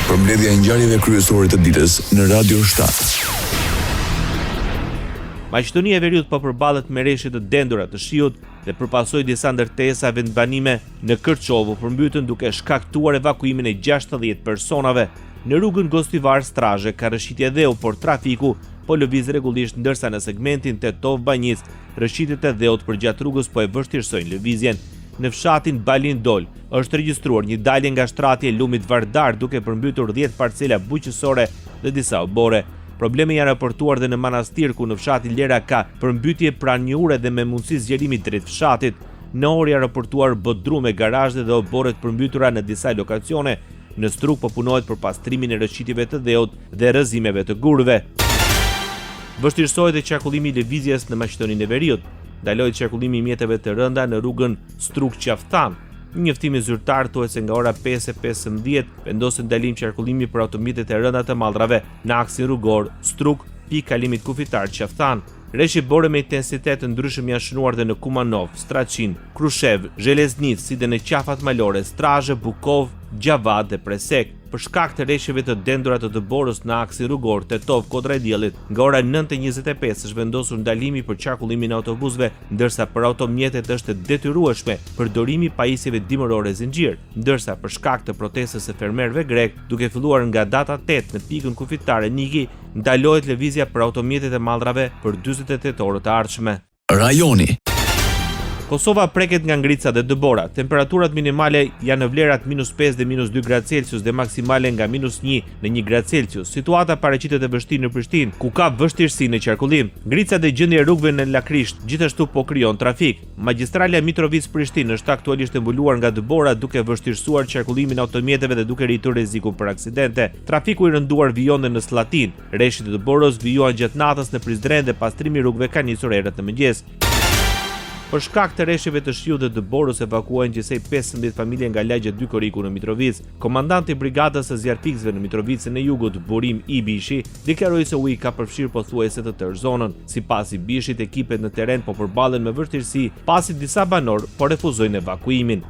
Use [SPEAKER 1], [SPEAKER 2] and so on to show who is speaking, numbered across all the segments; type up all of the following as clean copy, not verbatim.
[SPEAKER 1] Përmbledhja e ngjarjeve kryesore të ditës në Radio 7.
[SPEAKER 2] Maqedonia e Veriut po përballet me rreshje të dendura të shiut dhe përpasoi disa ndërtesa vendbanime në Kërçovë përmbytën duke shkaktuar evakuimin e 60 personave. Në rrugën Gostivar Strazhe ka rrëshqitje dheu, por trafiku po lëviz rregullisht, ndërsa në segmentin Tetov-Banjic rrëshqitjet e dheut përgjatë rrugës po e vështirësojnë lëvizjen. Në fshatin Balindol është regjistruar një dalje nga shtrati e lumit Vardar duke përmbytur 10 parcela bujqësore dhe disa obore. Probleme janë raportuar dhe në Manastir, ku në fshatin Lera ka përmbytje pranë një ure dhe me mundësi zgjerimi drejt fshatit. Në Orë janë raportuar bodrume, garazhe dhe obore të përmbytura në disa lokacione. Në Struk po punohet për pastrimin e rrëshqitjeve të dheut dhe rrëzimeve të gurëve. Vështirësohet e qarkullimi i lëvizjes në Maqedoninë e Veriut. Ndalohet qarkullimi i mjeteve të rënda në rrugën Struk-Qaftan. Një njoftim zyrtar thuhet se nga ora 5:15 vendoset ndalim qarkullimi për automjetet e rënda të mallrave në aksin rrugor Struk, pikë kalimit kufitar Qaftan. Rreshje bore me intensitet të ndryshëm janë shënuar dhe në Kumanov, Strachin, Krushev, Zheleznic, si dhe në qafat malore Strazhe, Bukov, Gjavad dhe Presek. Për shkak të rreshjeve të dendura të dëborës në aksin rrugor Tetov-Kodra e Diellit, nga ora 9:25 është vendosur ndalimi për qarkullimin e autobusëve, ndërsa për automjetet është detyrueshme përdorimi i pajisjeve dimërore zinxhir, ndërsa për shkak të protestës së fermerëve grek, duke filluar nga data 8 në pikën kufitare Niki, ndalohet lëvizja për automjetet e mallrave për 48 orë të ardhshme.
[SPEAKER 1] Rajoni.
[SPEAKER 2] Kosova preket nga ngrica dhe dëbora. Temperaturat minimale janë në vlerat -5 dhe -2 gradë Celsius dhe maksimale nga -1 në 1 gradë Celsius. Situata paraqitet e vështirë në Prishtinë, ku ka vështirësi në qarkullim. Ngrica dhe gjendja e rrugëve në Lakrisht gjithashtu po krijon trafik. Magjistrala Mitrovic-Prishtinë është aktualisht e mbuluar nga dëbora, duke vështirësuar qarkullimin e automjeteve dhe duke rritur rrezikun për aksidente. Trafiku i rënduar vijon dhe në Slatin. Rreshtet e dëborës vijuan gjatë natës në Prizren dhe pastrimi i rrugëve ka nisur herët në mëngjes. Për shkak të rreshjeve të shiut dhe dëborës evakuohen gjithsej 15 familje nga lagja 2 Koriku në Mitrovic. Komandanti i brigadës së zjarfikësve në Mitrovicën e Jugut, Burim Ibishi, deklaroi se uji ka përfshirë pothuajse të tërë zonën. Sipas Ibishit, ekipet në terren po përballen me vështirësi pasi disa banorë po refuzojnë evakuimin.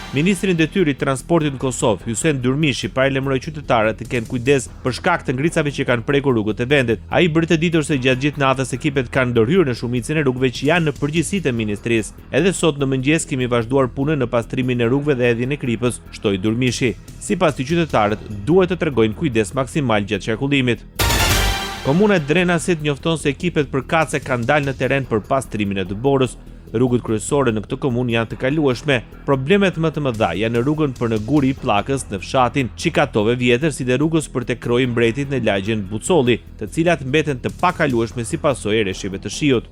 [SPEAKER 2] Ministri i Detyrës së Transportit në Kosovë, Hysen Durmishi, paralajmëroi qytetarët të kenë kujdes për shkak të ngricave që kanë prekur rrugët e vendit. Ai bëri të ditur se gjatë gjithë natës ekipet kanë ndërhyrë në shumicën e rrugëve që janë në përgjegjësitë e ministrisë. Edhe sot në mëngjes kemi vazhduar punën në pastrimin e rrugëve dhe hedhjen e kripës, shtoi Durmishi. Sipas tij, qytetarët duhet të tregojnë kujdes maksimal gjatë qarkullimit. Komuna e Drenasit njofton se ekipet përkatëse kanë dalë në terren për pastrimin e dëborës. Rrugët kryesore në këtë komunë janë të kalueshme. Problemet më të mëdha janë në rrugën për në Guri i Pllakës në fshatin Çikatove Vjetër, si dhe rrugës për tek Kroji i Mbretit në lagjen Bucolli, të cilat mbeten të pakalueshme si pasojë e rreshjeve të shiut.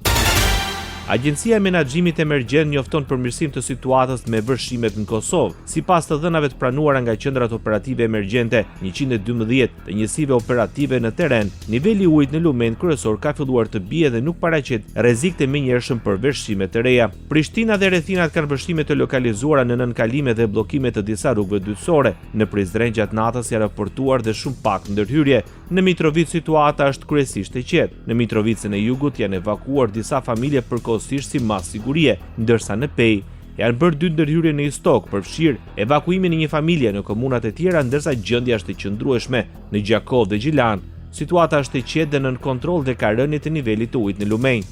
[SPEAKER 2] Agjencia e Menaxhimit Emergjent njofton përmirësim të situatës me vërshimet në Kosovë. Sipas të dhënave të pranuara nga qendrat operative emergjente 112 të njësive operative në terren, niveli i ujit në lumen kryesor ka filluar të bie dhe nuk paraqet rrezik të menjëhershëm për vërshime të reja. Prishtina dhe rrethinat kanë vërshime të lokalizuara në nënkalime dhe bllokime të disa rrugëve dytësore. Në Prizren gjatë natës janë raportuar dhe shumë pak ndërhyrje. Në Mitrovic situata është kryesisht e qetë. Në Mitrovicën e Jugut janë evakuuar disa familje përkohësisht si mas sigurie, ndërsa në Pej janë bërë 2 ndërhyrje në Istok, përfshirë evakuimin e një familje në komunat e tjera, ndërsa gjendja është e qëndrueshme në Gjakov dhe Gjilan. Situata është e qetë dhe nën kontroll dhe ka rënje të nivelit të ujit në lumenj.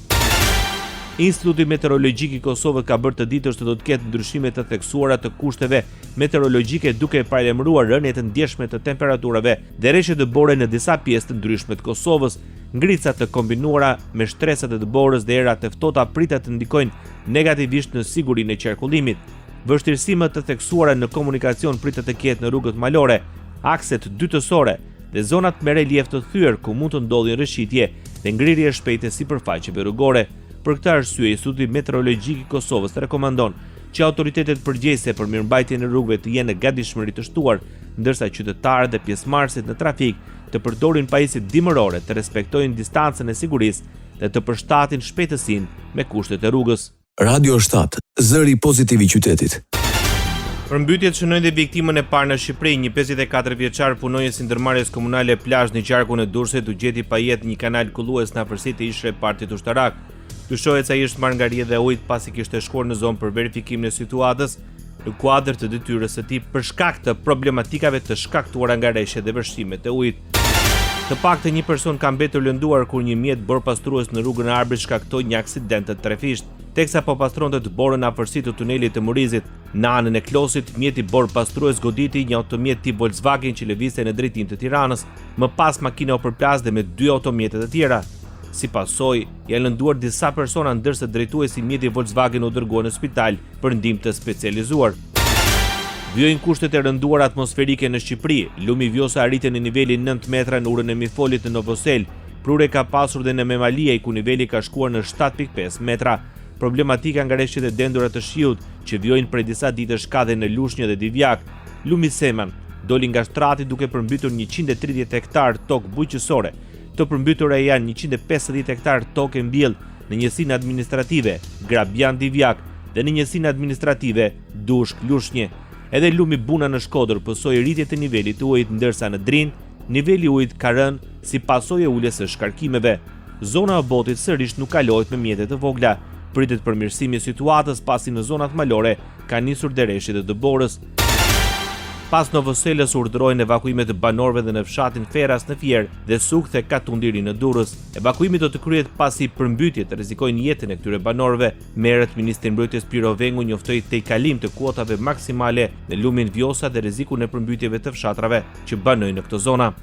[SPEAKER 2] Instituti Meteorologjik i Kosovës ka bërë të ditur se do të ketë ndryshime të theksuara të kushteve meteorologjike, duke paralajmëruar rënje të ndjeshme të temperaturave dhe rreshje dëbore në disa pjesë të ndryshme të Kosovës. Ngrica të kombinuara me shtresat e dëborës dhe erat e ftohta pritet të ndikojnë negativisht në sigurinë e qarkullimit. Vështirësime të theksuara në komunikacion pritet të ketë në rrugët malore, akset dytësore dhe zonat me relief të thyer ku mund të ndodhin rrëshqitje dhe ngrirje e shpejtë e sipërfaqeve rrugore. Për këtë arsye, Instituti Meteorologjik i Kosovës rekomandon që autoritetet përgjegjëse për mirëmbajtjen e rrugëve të jenë në gatishmëri të shtuar, ndërsa qytetarët dhe pjesëmarrësit në trafik të përdorin pajisje dimërore, të respektojnë distancën e sigurisë dhe të përshtatin shpejtësinë me kushtet e rrugës.
[SPEAKER 1] Radio 7, zëri pozitiv i qytetit.
[SPEAKER 2] Përmbytjet shënojnë dhe viktimën e parë në Shqipëri. Një 54 vjeçar punonjës i ndërmarrjes komunale plazh në qarkun e Durrësit u gjeti pa jetë një kanal kullues në afërsitë e ishre partit ushtarak. Dyshohet se ai është marrë nga rrjedhja e ujit pasi kishte shkuar në zonë për verifikimin e situatës. në kuadër të detyrës së tij për shkak të problematikave të shkaktuara nga rreshtet dhe vështrimet e ujit. Të paktën një person ka mbetur lënduar kur një mjet borpastrues në rrugën e Arbrit shkaktoi një aksident të trefisht, teksa po pastronte të borën në afërsitë të tunelit të Murizit. Në anën e Klosit, mjeti borpastrues goditi një automjet tip Volkswagen që lëvizte në drejtim të Tiranës, më pas makina u përplas dhe me 2 automjete të tjera. Si pasojë, janë lënduar disa persona ndërsa drejtuesi i mjetit Volkswagen u dërguar në spital për ndihmë të specializuar. Vjojnë kushtet e rënduara atmosferike në Shqipëri. Lumi Vjosa arriti në nivelin 9 metra në urën e Mifolit në Novosel. Prurje ka pasur dhe në Memalia, ku niveli ka shkuar në 7.5 metra. Problematika nga rreshtet e dendura të shiut që vjojnë prej disa ditësh ka dhe në Lushnjë dhe Divjak. Lumi Seman doli nga shtrati duke përmbytur 130 hektar tokë bujqësore. Të përmbytura janë 150 hektar tokë e mbjell në njësinë administrative Grabian Divjak dhe në njësinë administrative Dushk Lushnjë. Edhe lumi Buna në Shkodër pësoi rritje të nivelit të ujit, ndërsa në Drin niveli i ujit ka rënë si pasojë e uljes së shkarkimeve. Zona e Botit sërish nuk kalohet me mjete të vogla. Pritet përmirësimi i situatës pasi në zonat malore ka nisur dereshjet e dëborës. Pas Novoselës urdhërojnë evakuimet të banorëve dhe në fshatin Feras në Fier dhe Suk dhe Katundiri në Durrës. Evakuimi do të kryhet pasi përmbytjet rrezikojnë jetën e këtyre banorëve. Merret Ministri i Mbrojtjes Piro Vengu njoftoi tejkalim të kuotave maksimale në lumin Vjosa dhe rrezikun e përmbytjeve të fshatrave që banojnë në këto zona.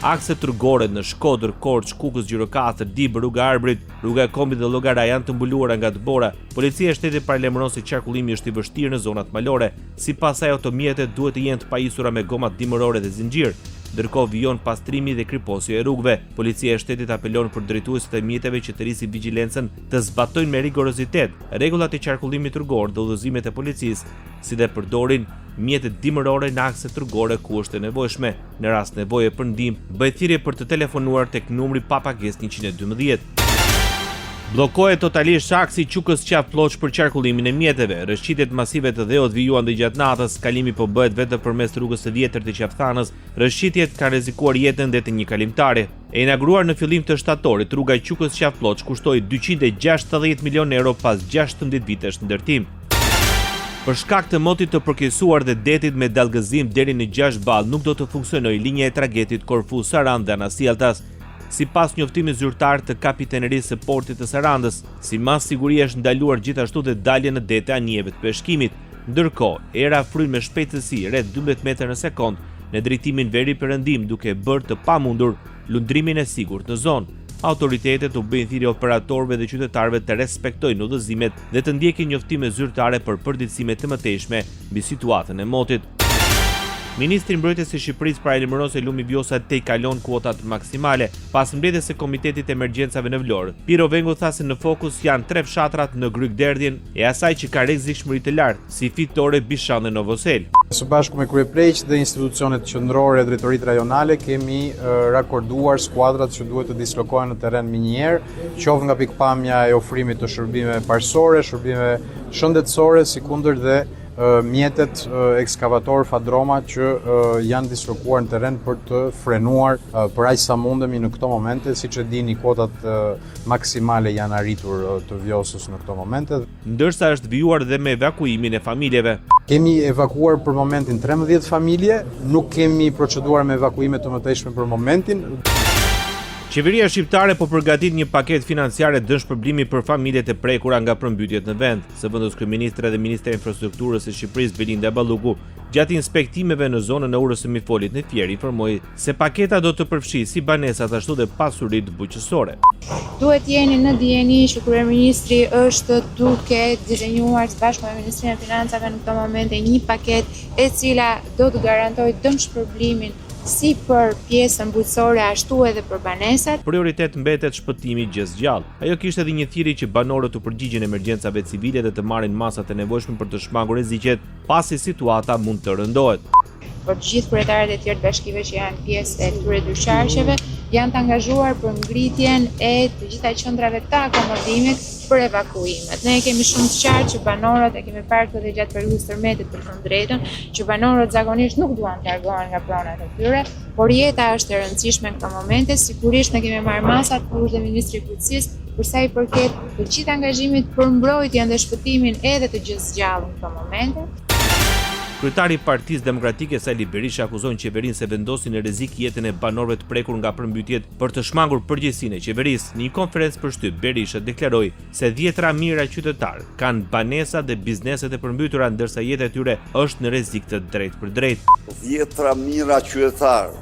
[SPEAKER 2] Akset rrugore në Shkodër, Korçë, Kukës, Gjirokastër, Dibër, rruga Arbrit, rruga e Kombit dhe Llogara janë të mbuluara nga dëbora. Policia e shtetit paralajmëron se qarkullimi është i vështirë në zonat malore. Sipas saj, automjetet duhet të jenë të pajisura me goma dimërore dhe zinxhir, ndërkohë vijon pastrimi dhe kriposja e rrugëve. Policia e shtetit apelon për drejtuesit e mjeteve që të rrisin vigjilencën të zbatojnë me rigorozitet rregullat e qarkullimit rrugor dhe udhëzimet e policisë, si dhe përdorin mjetet dimërore në akset rrugore ku është e nevojshme. Në rast nevoje për ndihmë, bëhet thirrje për të telefonuar tek numri pa pagesë 112. Bllokohet totalisht aksi Qukës Qaf Ploç për qarkullimin e mjeteve. Rrëshqitjet masive të dheut vijuan dhe gjatë natës, kalimi po bëhet vetëm përmes rrugës së vjetër të Qafthanës. Rrëshqitjet kanë rrezikuar jetën dhe të një kalimtari. E inauguruar në fillim të shtatorit, rruga Qukës Qaf Ploç kushtoi 260 milion euro pas 16 vitesh ndërtim. Për shkak të motit të përkeqësuar dhe detit me dallgëzim deri në 6 ball, nuk do të funksionojë linja e tragjetit Korfu-Sarandë dhe Anasjaltas. Sipas njoftimit zyrtar të kapitenerisë së portit të Sarandës, si mas siguri është ndaluar gjithashtu dhe dalja në det e anijeve të peshkimit. Ndërkohë, era fryn me shpejtësi rreth 12 metra në sekond në drejtimin veri-perëndim, duke bërë të pamundur lundrimin e sigurt në zonë. Autoritetet u bëjnë thirrje operatorëve dhe qytetarëve të respektojnë udhëzimet dhe të ndjekin njoftime zyrtare për përditësime të mëtejshme mbi situatën e motit. Ministri i Mbrojtjes së Shqipërisë paralajmëron se lumi Vjosa tejkalon kuotat maksimale pas mbledhjes së Komitetit të Emergjencave në Vlorë. Piro Vengu tha se në fokus janë 3 fshatrat në Grykderdhjen e asaj që ka rrezikshmëri të lartë, si Fitore, Bishan dhe Novosel.
[SPEAKER 3] Së bashku me kryepreq dhe institucionet qendrore, drejtoritë rajonale, kemi rakorduar skuadrat që duhet të dislokohen në terren minjer, qoftë nga pikpamja e ofrimit të shërbimeve parësore, shërbimeve shëndetësore, sikundër dhe mjetet ekskavator fadroma që janë dislokuar në terren për të frenuar për aq sa mundemi në këto momente. Siç e dini, kuotat maksimale janë arritur të Vjosës në këto momente.
[SPEAKER 2] Ndërsa është vijuar dhe me evakuimin e familjeve.
[SPEAKER 3] Kemi evakuar për momentin 13 familje, nuk kemi proceduar me evakuime të mëtejshme për momentin.
[SPEAKER 2] Qeveria shqiptare po përgatit një paket financiare dëshpërblimi për familjet e prekura nga përmbytjet në vend. Zëvendës kryeministre dhe ministre e infrastrukturës së Shqipërisë Belinda Balluku, gjatë inspektimeve në zonën e urës së Mifolit në Fier, informoi se paketa do të përfshijë si banesat ashtu dhe pasuritë bujqësore.
[SPEAKER 4] Duhet jeni në dijeni që kryeministri është duke dizenjuar së bashku me Ministrinë e Financave në këtë moment një paket e cila do të garantojë dëmshpërblimin si për pjesën bujqësore ashtu edhe për banesat.
[SPEAKER 2] Prioritet mbetet shpëtimi gjysmëgjallë. Ajo kishte edhe një thirrje që banorët të përgjigjen emergjencave civile dhe të marrin masat e nevojshme për të shmangur rreziqet pasi situata mund të rëndohet.
[SPEAKER 4] Për të gjithë kryetarët e tjerë të bashkive që janë pjesë e këtyre dyqarqeve, janë të angazhuar për ngritjen e të gjitha qendrave të akomodimit për evakuimet. Ne kemi shumë të qartë që banorët, e kemi parë këtë gjatë periudhës tërmetit për shumë drejtën, që banorët zakonisht nuk duan të largohen nga pronat e tyre, por jeta është e rëndësishme në këtë momente. Sigurisht ne kemi marrë masat, por dhe Ministri i Policisë për sa i përket të gjithë angazhimit për mbrojtjen dhe shpëtimin edhe të gjysmëgjallën në këto momente.
[SPEAKER 2] Kryetari i Partisë Demokratike Sali Berisha akuzon qeverinë se vendosin në rrezik jetën e banorëve të prekur nga përmbytjet për të shmangur përgjegjësinë e qeverisë. Në një konferencë për shtyp, Berisha deklaroi se 10 mijëra qytetar kanë banesa dhe bizneset e përmbytura, ndërsa jeta e tyre është në rrezik të drejtë për drejtë.
[SPEAKER 5] 10 mijëra qytetar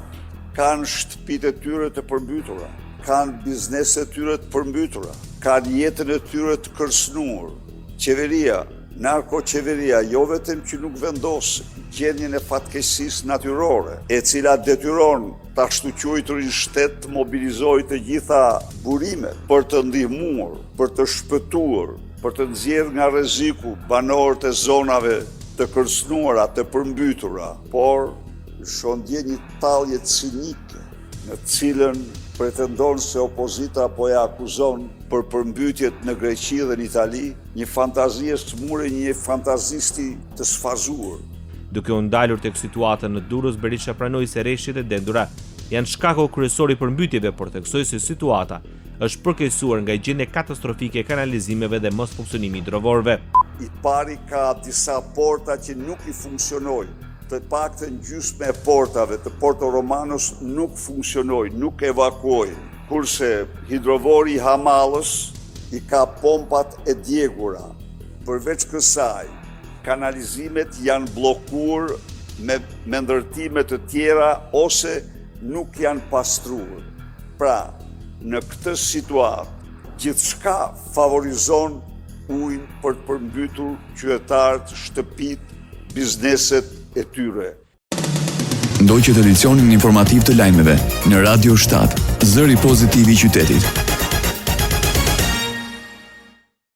[SPEAKER 5] kanë shtëpitë e tyre të përmbytura, kanë bizneset e tyre të përmbytura, kanë jetën e tyre të kërcënuar. Qeveria, narkoqeveria, jo vetëm që nuk vendos gjendjen e fatkeqësisë natyrore, e cila detyron ta shtuquiturin shtet të mobilizojë të gjitha burimet për të ndihmuar, për të shpëtuar, për të nxjerrë nga rreziku banorët e zonave të kërcënuara, të përmbytura, por shondje një tallje cinike në cilën pretendon se opozita po e akuzon për përmbytjet në Greqi dhe në Itali, një fantazi e smure, një fantazisti të sfazuar.
[SPEAKER 2] Duke u ndalur tek situata në Durrës, Berisha pranoi se rreshtet e dendura janë shkaku kryesor i përmbytjeve, por theksoi se situata është përkeqësuar nga gjendja katastrofike e kanalizimeve dhe mos funksionimi i hidrovorëve.
[SPEAKER 5] I pari ka disa porta që nuk i funksionojnë. Të paktën gjysmë e portave të Porto Romanos nuk funksionojnë, nuk evakuojnë, kurse hidrovori i Hamallës i ka pompat e djegura. Përveç kësaj, kanalizimet janë bllokuar me ndërtime të tjera ose nuk janë pastruar. Pra, në këtë situatë, gjithçka favorizon ujin për të përmbytur qytetarët, shtëpitë, bizneset e tyre.
[SPEAKER 1] Ndoqët edicionin informativ të lajmeve në Radio 7, zëri pozitiv i qytetit.